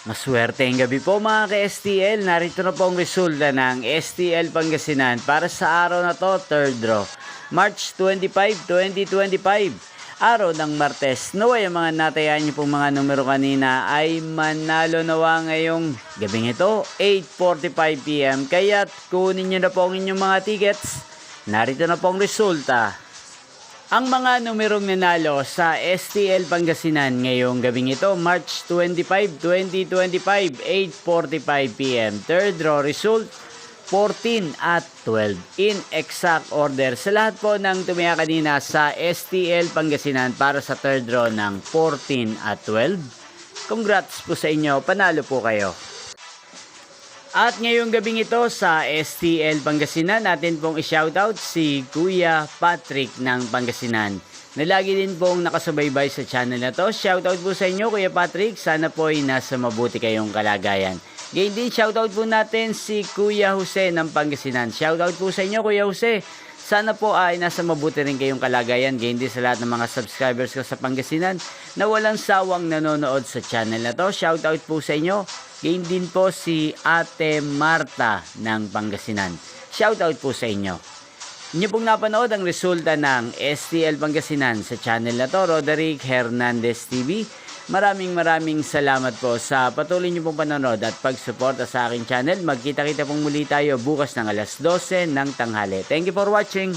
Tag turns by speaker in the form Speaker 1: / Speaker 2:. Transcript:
Speaker 1: Maswerteng gabi po mga ka-STL. Narito na po ang resulta ng STL Pangasinan para sa araw na to, third draw. March 25, 2025. Araw ng Martes. Naway ang mga natayaan niyo pong mga numero kanina ay manalo nawa ngayong gabing ito, 8:45 PM. Kaya't kunin niyo na po ang inyong mga tickets. Narito na po ang resulta. Ang mga numerong nanalo sa STL Pangasinan ngayong gabing ito, March 25, 2025, 8:45 PM. Third draw result, 14 at 12. In exact order sa lahat po ng tumaya kanina sa STL Pangasinan para sa third draw ng 14 at 12. Congrats po sa inyo, panalo po kayo. At ngayong gabing ito sa STL Pangasinan, natin pong i-shoutout si Kuya Patrick ng Pangasinan na lagi din pong nakasubaybay sa channel na to. Shoutout po sa inyo Kuya Patrick, sana po ay nasa mabuti kayong kalagayan. Ngayon din shoutout po natin si Kuya Jose ng Pangasinan. Shoutout po sa inyo Kuya Jose, sana po ay nasa mabuti rin kayong kalagayan. Ngayon din sa lahat ng mga subscribers ko sa Pangasinan na walang sawang nanonood sa channel na to. Shoutout po sa inyo. Ngayon din po si Ate Marta ng Pangasinan. Shoutout po sa inyo. Inyo pong napanood ang resulta ng STL Pangasinan sa channel na to, Roderick Hernandez TV. Maraming salamat po sa patuloy niyo pong panonood at pagsuporta sa aking channel. Magkita-kita pong muli tayo bukas ng alas 12 ng tanghali. Thank you for watching.